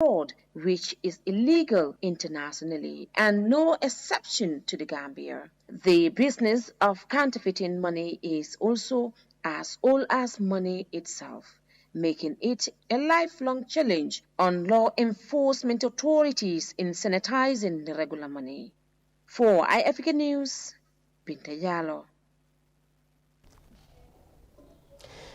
fraud, which is illegal internationally and no exception to the Gambia. The business of counterfeiting money is also as old as money itself, making it a lifelong challenge on law enforcement authorities in sanitizing the regular money. For iAfrica News, Binta Yalo.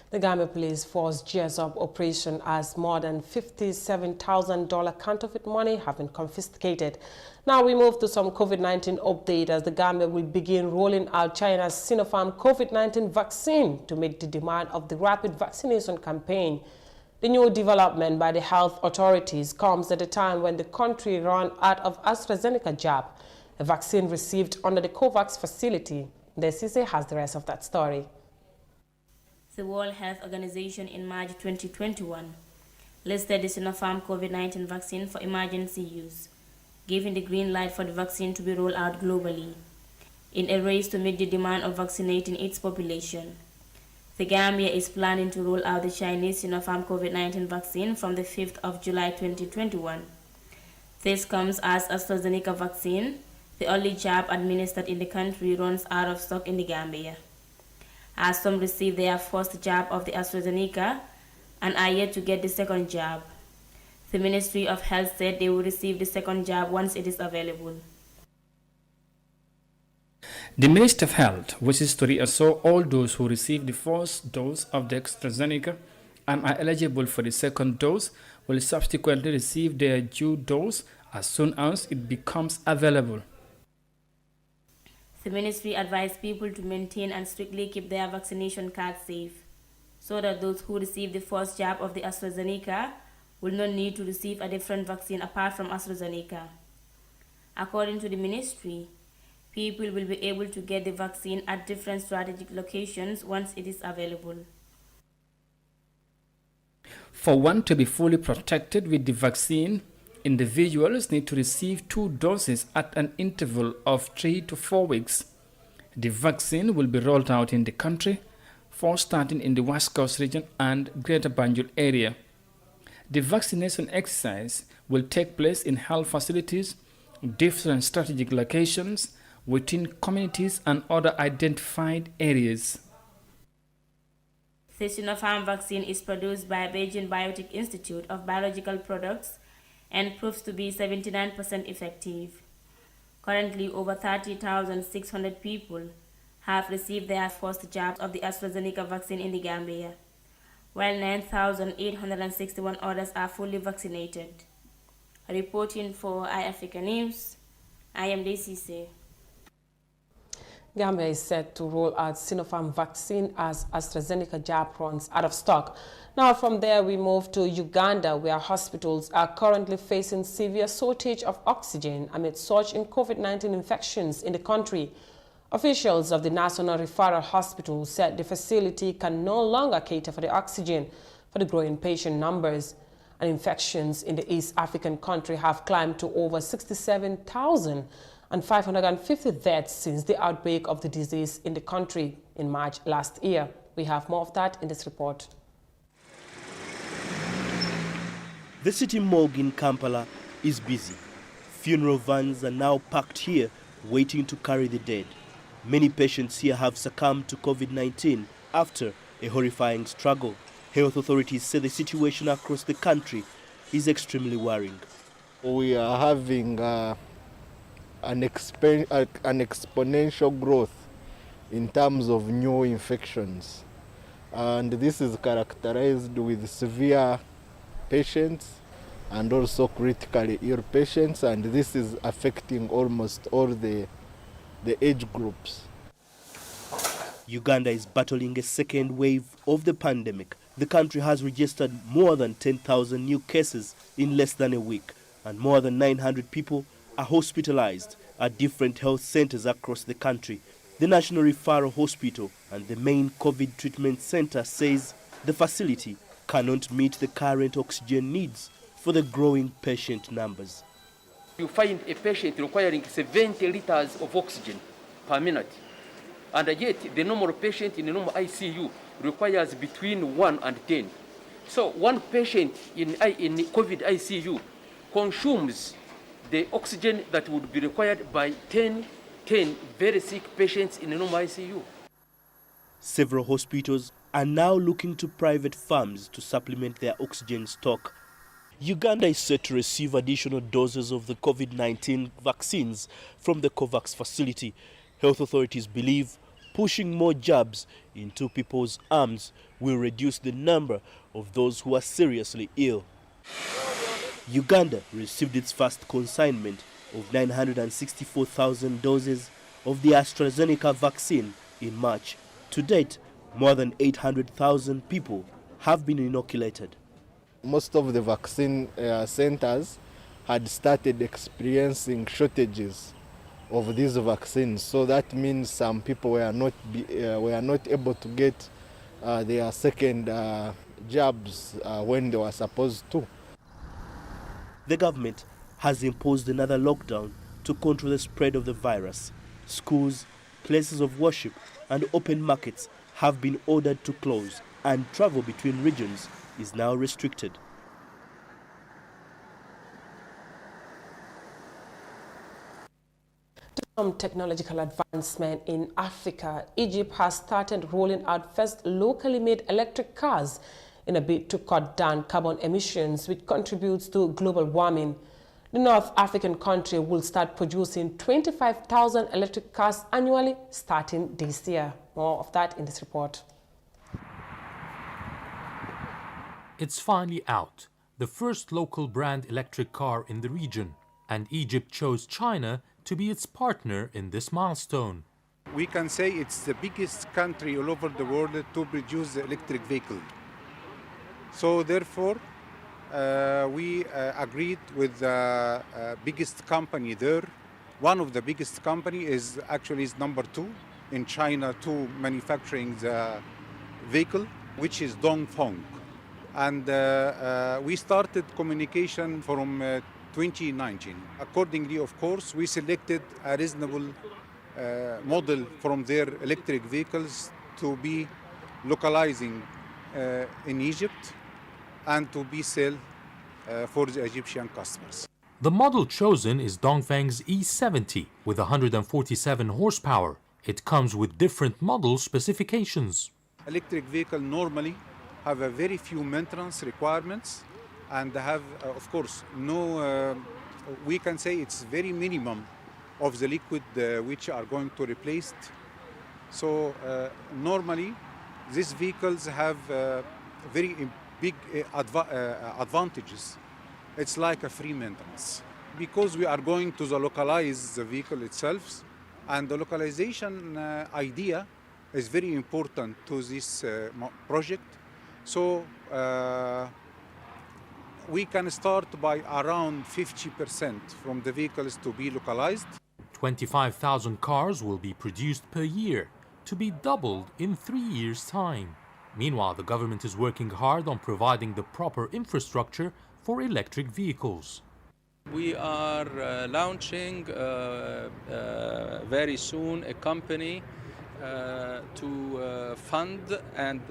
The Gambia Police Force gears up operation as more than $57,000 counterfeit money have been confiscated. Now we move to some COVID-19 update as the Gambia will begin rolling out China's Sinopharm COVID-19 vaccine to meet the demand of the rapid vaccination campaign. The new development by the health authorities comes at a time when the country ran out of AstraZeneca jab, a vaccine received under the COVAX facility. The CC has the rest of that story. The World Health Organization in March 2021 listed the Sinopharm COVID-19 vaccine for emergency use, giving the green light for the vaccine to be rolled out globally in a race to meet the demand of vaccinating its population. The Gambia is planning to roll out the Chinese Sinopharm COVID-19 vaccine from the 5th of July 2021. This comes as AstraZeneca vaccine, the only jab administered in the country, runs out of stock in the Gambia, as some received their first jab of the AstraZeneca and are yet to get the second jab. The Ministry of Health said they will receive the second jab once it is available. The Ministry of Health wishes to reassure all those who received the first dose of the AstraZeneca and are eligible for the second dose will subsequently receive their due dose as soon as it becomes available. The ministry advised people to maintain and strictly keep their vaccination cards safe, so that those who receive the first jab of the AstraZeneca will not need to receive a different vaccine apart from AstraZeneca. According to the ministry, people will be able to get the vaccine at different strategic locations once it is available. For one to be fully protected with the vaccine, individuals need to receive 2 doses at an interval of 3 to 4 weeks. The vaccine will be rolled out in the country, first starting in the West Coast region and Greater Banjul area. The vaccination exercise will take place in health facilities, different strategic locations, within communities and other identified areas. The Sinopharm vaccine is produced by Beijing Biotech Institute of Biological Products and proves to be 79% effective. Currently, over 30,600 people have received their first jab of the AstraZeneca vaccine in the Gambia, while 9,861 others are fully vaccinated. Reporting for iAfrica News, I am DCC. Gambia is set to roll out Sinopharm vaccine as AstraZeneca jab runs out of stock. Now from there we move to Uganda, where hospitals are currently facing severe shortage of oxygen amid surge in COVID-19 infections in the country. Officials of the National Referral Hospital said the facility can no longer cater for the oxygen for the growing patient numbers. And infections in the East African country have climbed to over 67,000. and 550 deaths since the outbreak of the disease in the country in March last year. We have more of that in this report. The city morgue in Kampala is busy. Funeral vans are now packed here, waiting to carry the dead. Many patients here have succumbed to COVID-19 after a horrifying struggle. Health authorities say the situation across the country is extremely worrying. We are having an exponential growth in terms of new infections. And this is characterized with severe patients and also critically ill patients, and this is affecting almost all the age groups. Uganda is battling a second wave of the pandemic. The country has registered more than 10,000 new cases in less than a week, and more than 900 people are hospitalized at different health centers across the country. The National Referral Hospital and the main COVID treatment center says the facility cannot meet the current oxygen needs for the growing patient numbers. You find a patient requiring 70 liters of oxygen per minute, and yet the normal patient in the normal ICU requires between 1 and 10. So one patient in COVID ICU consumes the oxygen that would be required by 10 very sick patients in a normal ICU. Several hospitals are now looking to private firms to supplement their oxygen stock. Uganda is set to receive additional doses of the COVID-19 vaccines from the COVAX facility. Health authorities believe pushing more jabs into people's arms will reduce the number of those who are seriously ill. Uganda received its first consignment of 964,000 doses of the ACCRA vaccine in March. To date, more than 800,000 people have been inoculated. Most of the vaccine centers had started experiencing shortages of these vaccines, so that means some people were not able to get their second jabs when they were supposed to. The government has imposed another lockdown to control the spread of the virus. Schools, places of worship, and open markets have been ordered to close, and travel between regions is now restricted. Some technological advancement in Africa, Egypt has started rolling out first locally made electric cars in a bid to cut down carbon emissions, which contributes to global warming. The North African country will start producing 25,000 electric cars annually starting this year. More of that in this report. It's finally out, the first local brand electric car in the region, and Egypt chose China to be its partner in this milestone. We can say it's the biggest country all over the world to produce the electric vehicle. So therefore, we agreed with the biggest company there. One of the biggest company is number 2 in China to manufacturing the vehicle, which is Dongfeng. And we started communication from 2019. Accordingly, of course, we selected a reasonable model from their electric vehicles to be localizing in Egypt and to be sold for the Egyptian customers. The model chosen is Dongfeng's E70 with 147 horsepower. It comes with different model specifications. Electric vehicle normally have a very few maintenance requirements and have, of course, no, we can say it's very minimum of the liquid which are going to replace it. So normally these vehicles have very big advantages. It's like a free maintenance. Because we are going to localize the vehicle itself, and the localization idea is very important to this project. So we can start by around 50% from the vehicles to be localized. 25,000 cars will be produced per year, to be doubled in 3 years' time. Meanwhile, the government is working hard on providing the proper infrastructure for electric vehicles. We are launching very soon a company to fund and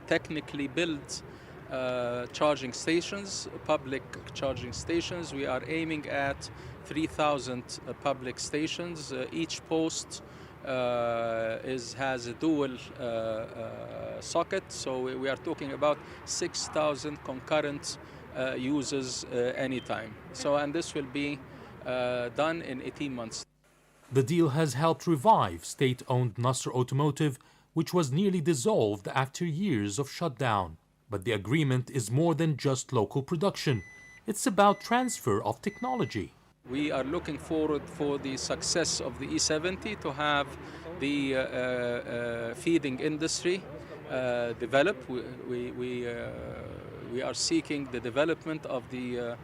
technically build charging stations, public charging stations. We are aiming at 3,000 public stations. Each post has a dual socket, so we are talking about 6,000 concurrent users anytime. And this will be done in 18 months. The deal has helped revive state-owned Nasser Automotive, which was nearly dissolved after years of shutdown. But the agreement is more than just local production. It's about transfer of technology. We are looking forward for the success of the E70 to have the feeding industry develop. We are seeking the development of the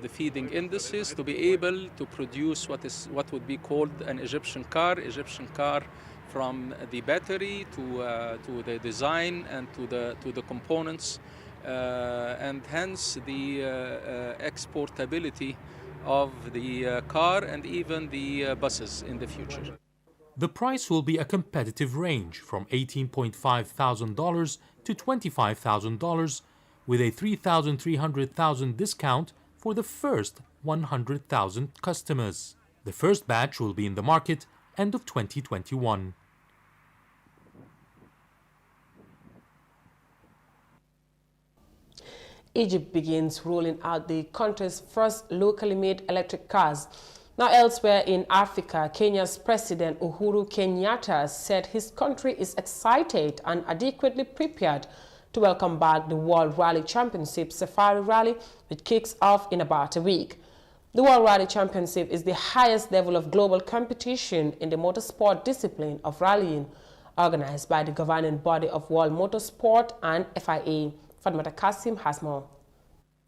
feeding industries to be able to produce what would be called an Egyptian car from the battery to the design and to the components, and hence the exportability of the car and even the buses in the future. The price will be a competitive range from $18,500 to $25,000, with a $3,300 discount for the first 100,000 customers. The first batch will be in the market end of 2021. Egypt begins rolling out the country's first locally made electric cars. Now elsewhere in Africa, Kenya's President Uhuru Kenyatta said his country is excited and adequately prepared to welcome back the World Rally Championship Safari Rally, which kicks off in about a week. The World Rally Championship is the highest level of global competition in the motorsport discipline of rallying, organized by the governing body of World Motorsport and FIA. Fatmata Kasim has more.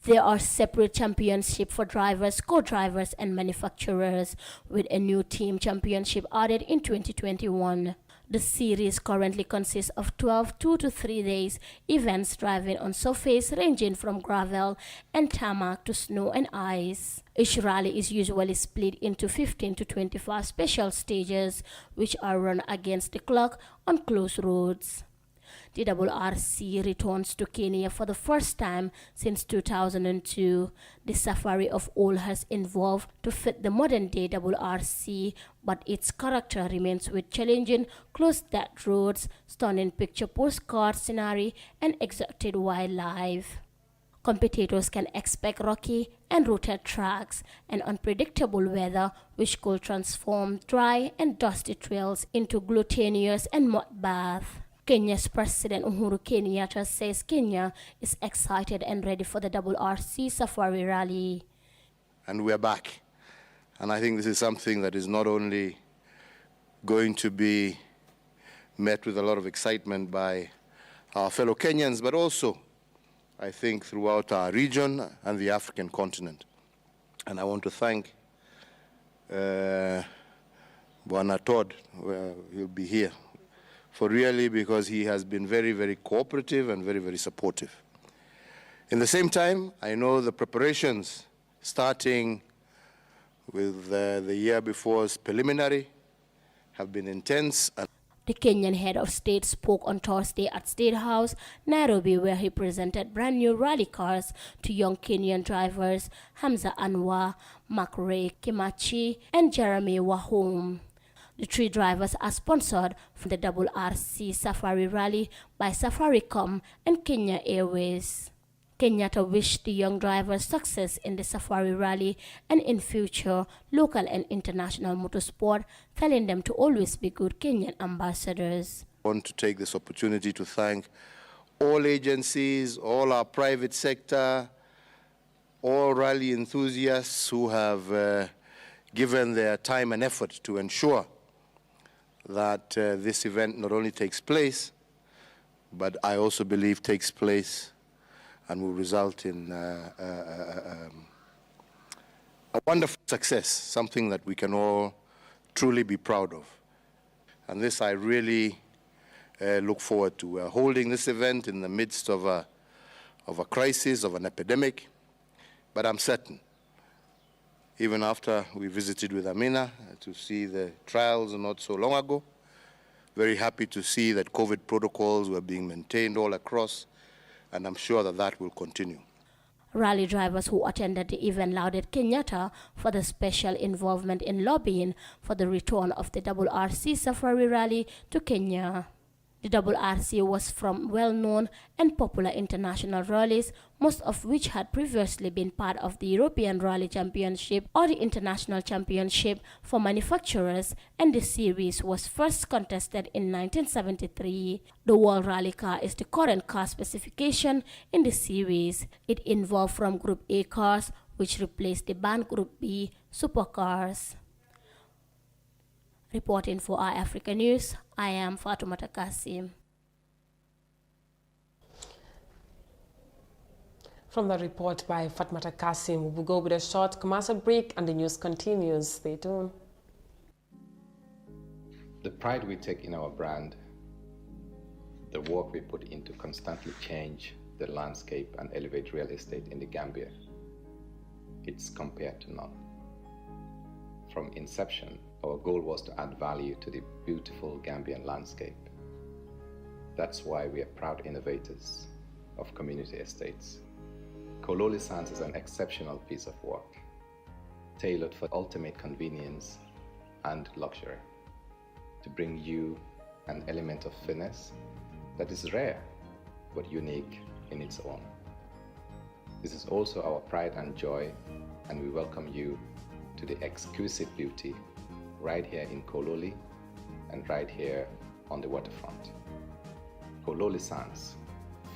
There are separate championships for drivers, co-drivers and manufacturers, with a new team championship added in 2021. The series currently consists of 12 2 to 3 days events driving on surface ranging from gravel and tarmac to snow and ice. Each rally is usually split into 15 to 25 special stages, which are run against the clock on closed roads. The WRC returns to Kenya for the first time since 2002. The safari of all has evolved to fit the modern-day WRC, but its character remains with challenging closed dirt roads, stunning picture postcard scenery, and exotic wildlife. Competitors can expect rocky and rutted tracks and unpredictable weather, which could transform dry and dusty trails into glutinous and mud baths. Kenya's President Uhuru Kenyatta says Kenya is excited and ready for the WRC Safari Rally. And we're back. And I think this is something that is not only going to be met with a lot of excitement by our fellow Kenyans, but also, I think, throughout our region and the African continent. And I want to thank Bwana Todd, he'll be here, because he has been very, very cooperative and very, very supportive. In the same time, I know the preparations, starting with the year before's preliminary, have been intense. The Kenyan head of state spoke on Thursday at State House, Nairobi, where he presented brand new rally cars to young Kenyan drivers Hamza Anwar, Makre Kimachi, and Jeremy Wahome. The three drivers are sponsored from the WRC Safari Rally by Safaricom and Kenya Airways. Kenyatta wished the young drivers success in the Safari Rally and in future local and international motorsport, telling them to always be good Kenyan ambassadors. I want to take this opportunity to thank all agencies, all our private sector, all rally enthusiasts who have given their time and effort to ensure that this event not only takes place, but I also believe takes place and will result in a wonderful success, something that we can all truly be proud of. And this I really look forward to. We're holding this event in the midst of a crisis, of an epidemic, but I'm certain, even after we visited with Amina to see the trials not so long ago, very happy to see that COVID protocols were being maintained all across, and I'm sure that that will continue. Rally drivers who attended the event lauded Kenyatta for the special involvement in lobbying for the return of the WRC Safari Rally to Kenya. The WRC was from well-known and popular international rallies, most of which had previously been part of the European Rally Championship or the International Championship for manufacturers, and the series was first contested in 1973. The World Rally car is the current car specification in the series. It evolved from Group A cars, which replaced the banned Group B supercars. Reporting for iAfrica News, I am Fatoumata Kasim. From the report by Fatmata Kasim, we will go with a short commercial break and the news continues. Stay tuned. The pride we take in our brand, the work we put into constantly change the landscape and elevate real estate in the Gambia, it's compared to none. From inception, our goal was to add value to the beautiful Gambian landscape. That's why we are proud innovators of community estates, Kololi Sands is an exceptional piece of work, tailored for ultimate convenience and luxury, to bring you an element of finesse that is rare but unique in its own. This is also our pride and joy, and we welcome you to the exquisite beauty right here in Kololi and right here on the waterfront. Kololi Sands,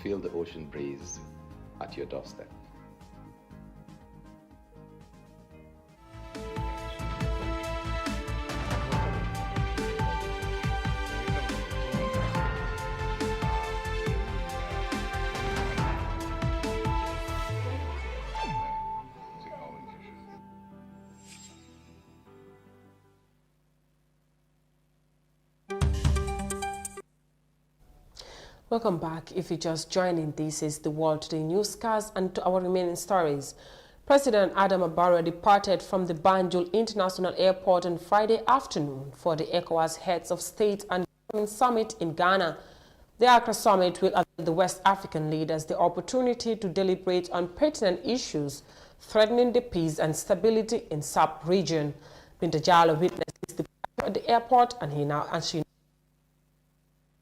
feel the ocean breeze at your doorstep. Welcome back. If you're just joining, this is the World Today newscast, and to our remaining stories. President Adama Barrow departed from the Banjul International Airport on Friday afternoon for the Ecowas Heads of State and Government Summit in Ghana. The ACCRA Summit will allow the West African leaders the opportunity to deliberate on pertinent issues threatening the peace and stability in sub-region. Binta Jallow witnessed his departure at the airport, and she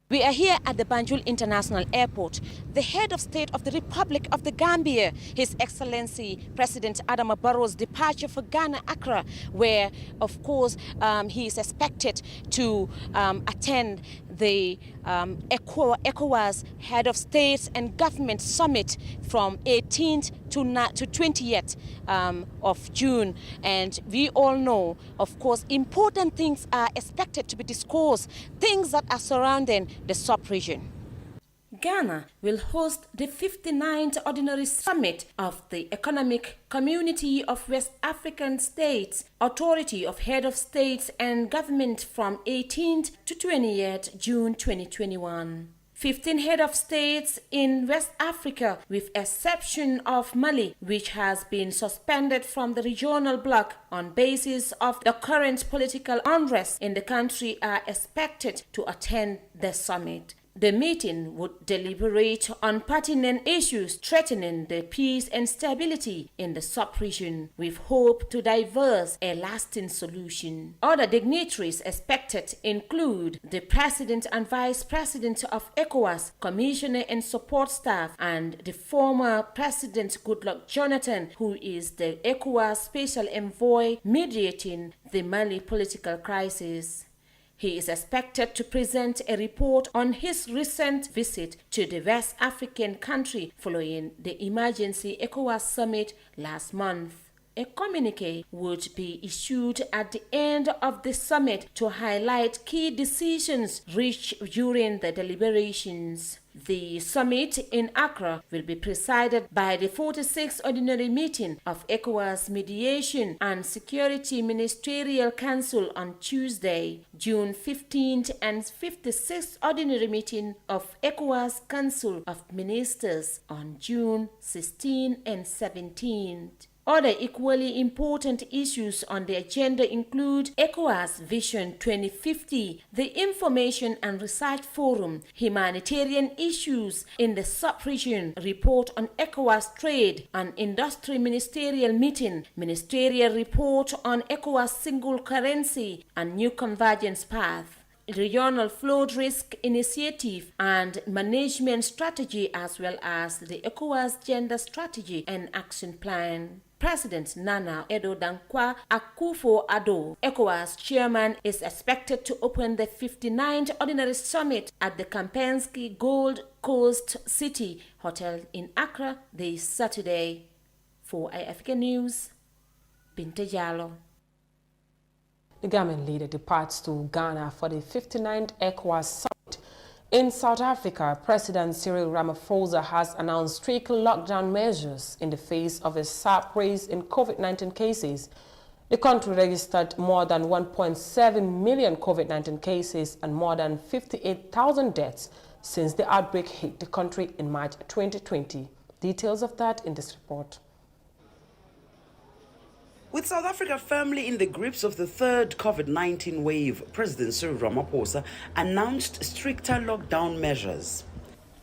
We are here at the Banjul International Airport. The head of state of the Republic of the Gambia, His Excellency President Adama Barrow's departure for Ghana, Accra, where, of course, he is expected to attend the Ecowas Head of States and Government Summit from 18th to 20th of June. And we all know, of course, important things are expected to be discussed, things that are surrounding the sub-region. Ghana will host the 59th Ordinary Summit of the Economic Community of West African States, Authority of Head of States and Government from 18th to 20th June 2021. 15 head of states in West Africa, with exception of Mali, which has been suspended from the regional bloc on basis of the current political unrest in the country, are expected to attend the summit. The meeting would deliberate on pertinent issues threatening the peace and stability in the sub-region, with hope to devise a lasting solution. Other dignitaries expected include the President and Vice President of Ecowas, Commissioner and Support Staff, and the former President Goodluck Jonathan, who is the Ecowas Special Envoy mediating the Mali political crisis. He is expected to present a report on his recent visit to the West African country following the emergency ECOWAS summit last month. A communique would be issued at the end of the summit to highlight key decisions reached during the deliberations. The summit in Accra will be presided by the 46th Ordinary Meeting of ECOWAS Mediation and Security Ministerial Council on Tuesday, June 15th, and 56th Ordinary Meeting of ECOWAS Council of Ministers on June 16 and 17th. Other equally important issues on the agenda include ECOWAS Vision 2050, the Information and Research Forum, humanitarian issues in the sub-region, report on ECOWAS trade and industry ministerial meeting, ministerial report on ECOWAS single currency and new convergence path, regional flood risk initiative and management strategy, as well as the ECOWAS gender strategy and action plan. President Nana Addo Dankwa Akufo-Addo, ECOWAS chairman, is expected to open the 59th Ordinary Summit at the Kampenski Gold Coast City Hotel in Accra this Saturday. For iAfrica News, Binta Jallow. The Gambian leader departs to Ghana for the 59th ECOWAS Summit. In South Africa, President Cyril Ramaphosa has announced strict lockdown measures in the face of a sharp rise in COVID-19 cases. The country registered more than 1.7 million COVID-19 cases and more than 58,000 deaths since the outbreak hit the country in March 2020. Details of that in this report. With South Africa firmly in the grips of the third COVID-19 wave, President Cyril Ramaphosa announced stricter lockdown measures.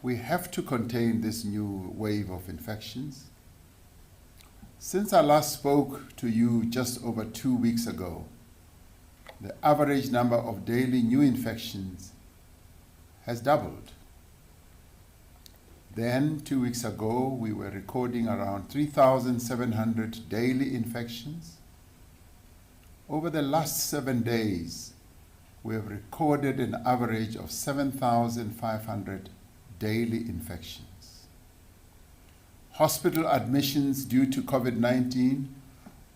We have to contain this new wave of infections Since I last spoke to you just over 2 weeks ago, the average number of daily new infections has doubled. Then, 2 weeks ago, we were recording around 3,700 daily infections. Over the last 7 days, we have recorded an average of 7,500 daily infections. Hospital admissions due to COVID-19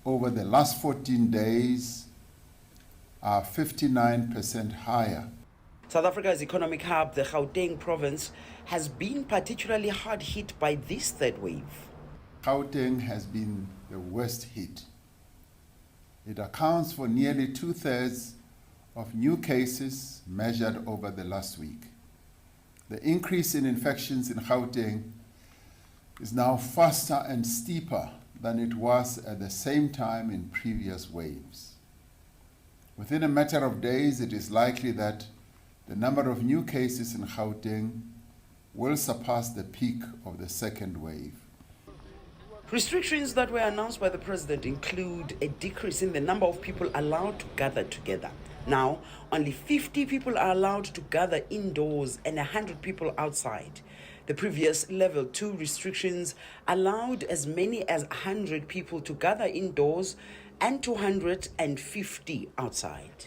over the last 14 days are 59% higher. South Africa's economic hub, the Gauteng province, has been particularly hard hit by this third wave. Gauteng has been the worst hit. It accounts for nearly 2/3 of new cases measured over the last week. The increase in infections in Gauteng is now faster and steeper than it was at the same time in previous waves. Within a matter of days, it is likely that the number of new cases in Gauteng will surpass the peak of the second wave. Restrictions that were announced by the president include a decrease in the number of people allowed to gather together. Now, only 50 people are allowed to gather indoors and 100 people outside. The previous level 2 restrictions allowed as many as 100 people to gather indoors and 250 outside.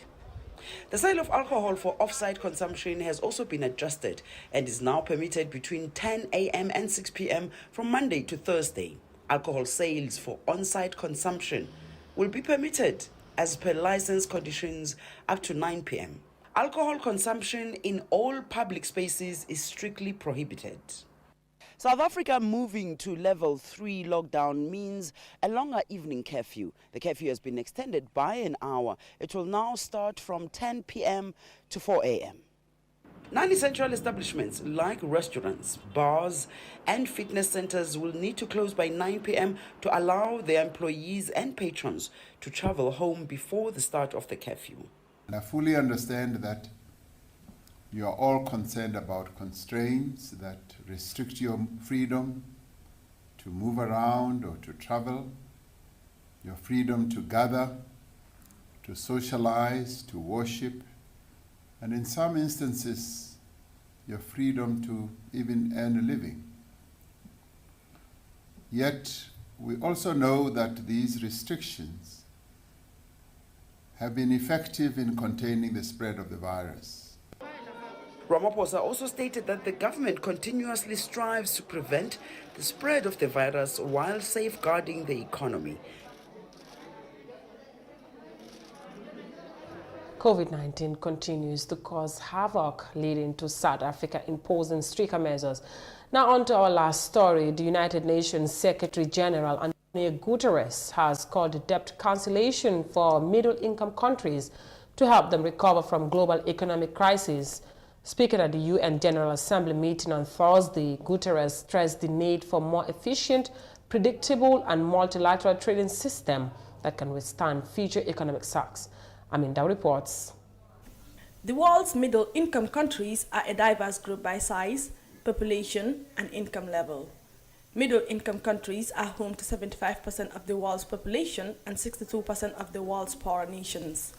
The sale of alcohol for off-site consumption has also been adjusted and is now permitted between 10 a.m. and 6 p.m. from Monday to Thursday. Alcohol sales for on-site consumption will be permitted as per license conditions up to 9 p.m. Alcohol consumption in all public spaces is strictly prohibited. South Africa moving to level 3 lockdown means a longer evening curfew. The curfew has been extended by an hour. It will now start from 10 p.m. to 4 a.m. Non-essential establishments like restaurants, bars, and fitness centers will need to close by 9 p.m. to allow their employees and patrons to travel home before the start of the curfew. And I fully understand that you are all concerned about constraints that restrict your freedom to move around or to travel, your freedom to gather, to socialize, to worship, and in some instances, your freedom to even earn a living. Yet, we also know that these restrictions have been effective in containing the spread of the virus. Ramaphosa also stated that the government continuously strives to prevent the spread of the virus while safeguarding the economy. COVID-19 continues to cause havoc, leading to South Africa imposing stricter measures. Now on to our last story. The United Nations Secretary General Antonio Guterres has called debt cancellation for middle-income countries to help them recover from global economic crisis. Speaking at the UN General Assembly meeting on Thursday, Guterres stressed the need for more efficient, predictable, and multilateral trading system that can withstand future economic shocks. Aminda reports. The world's middle-income countries are a diverse group by size, population, and income level. Middle-income countries are home to 75% of the world's population and 62% of the world's poor nations.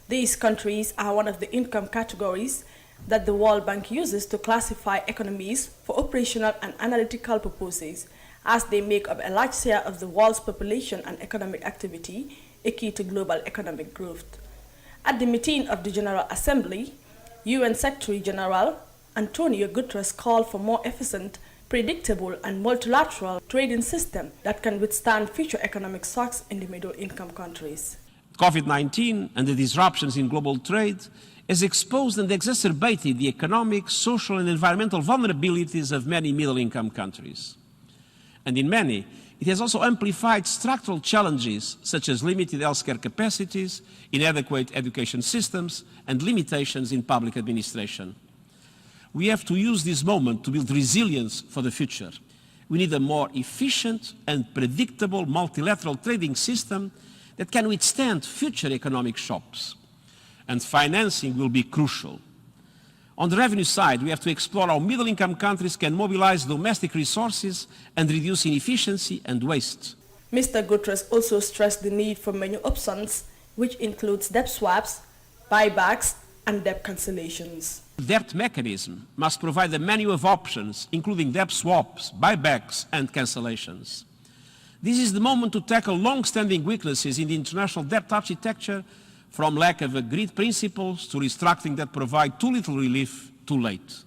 These countries are one of the income categories that the World Bank uses to classify economies for operational and analytical purposes, as they make up a large share of the world's population and economic activity, a key to global economic growth. At the meeting of the General Assembly, UN Secretary General Antonio Guterres called for more efficient, predictable, and multilateral trading system that can withstand future economic shocks in the middle-income countries. COVID-19 and the disruptions in global trade has exposed and exacerbated the economic, social, and environmental vulnerabilities of many middle-income countries. And in many, it has also amplified structural challenges such as limited healthcare capacities, inadequate education systems, and limitations in public administration. We have to use this moment to build resilience for the future. We need a more efficient and predictable multilateral trading system that can withstand future economic shocks. And financing will be crucial. On the revenue side, we have to explore how middle-income countries can mobilize domestic resources and reduce inefficiency and waste. Mr. Guterres also stressed the need for many options, which includes debt swaps, buybacks, and debt cancellations. The debt mechanism must provide a menu of options, including debt swaps, buybacks, and cancellations. This is the moment to tackle long-standing weaknesses in the international debt architecture, from lack of agreed principles to restructuring that provide too little relief too late.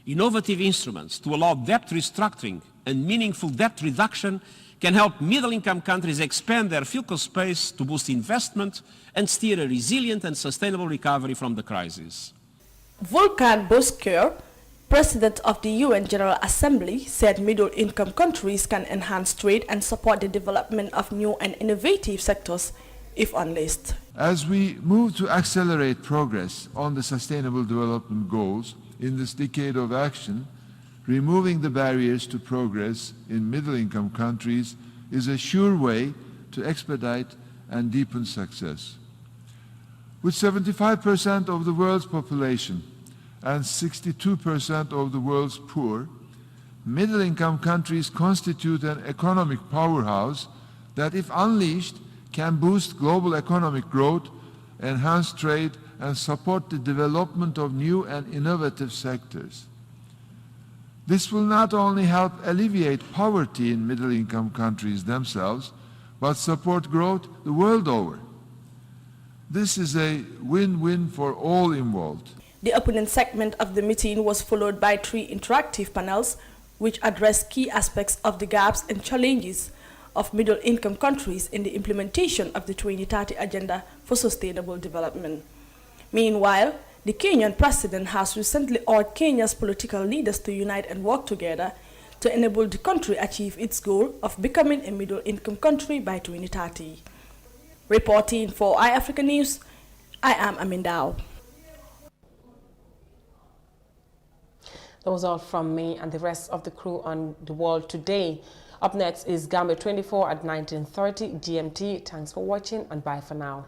Innovative instruments to allow debt restructuring and meaningful debt reduction can help middle-income countries expand their fiscal space to boost investment and steer a resilient and sustainable recovery from the crisis. Volkan Bozkır, President of the UN General Assembly, said middle-income countries can enhance trade and support the development of new and innovative sectors if unleashed. As we move to accelerate progress on the Sustainable Development Goals in this decade of action, removing the barriers to progress in middle-income countries is a sure way to expedite and deepen success. With 75% of the world's population and 62% of the world's poor, middle-income countries constitute an economic powerhouse that, if unleashed, can boost global economic growth, enhance trade, and support the development of new and innovative sectors. This will not only help alleviate poverty in middle-income countries themselves, but support growth the world over. This is a win-win for all involved. The opening segment of the meeting was followed by 3 interactive panels which addressed key aspects of the gaps and challenges of middle-income countries in the implementation of the 2030 Agenda for Sustainable Development. Meanwhile, the Kenyan president has recently urged Kenya's political leaders to unite and work together to enable the country achieve its goal of becoming a middle-income country by 2030. Reporting for iAfrica News, I am Amindao. That was all from me and the rest of the crew on The World Today. Up next is Gambia 24 at 19:30 GMT. Thanks for watching and bye for now.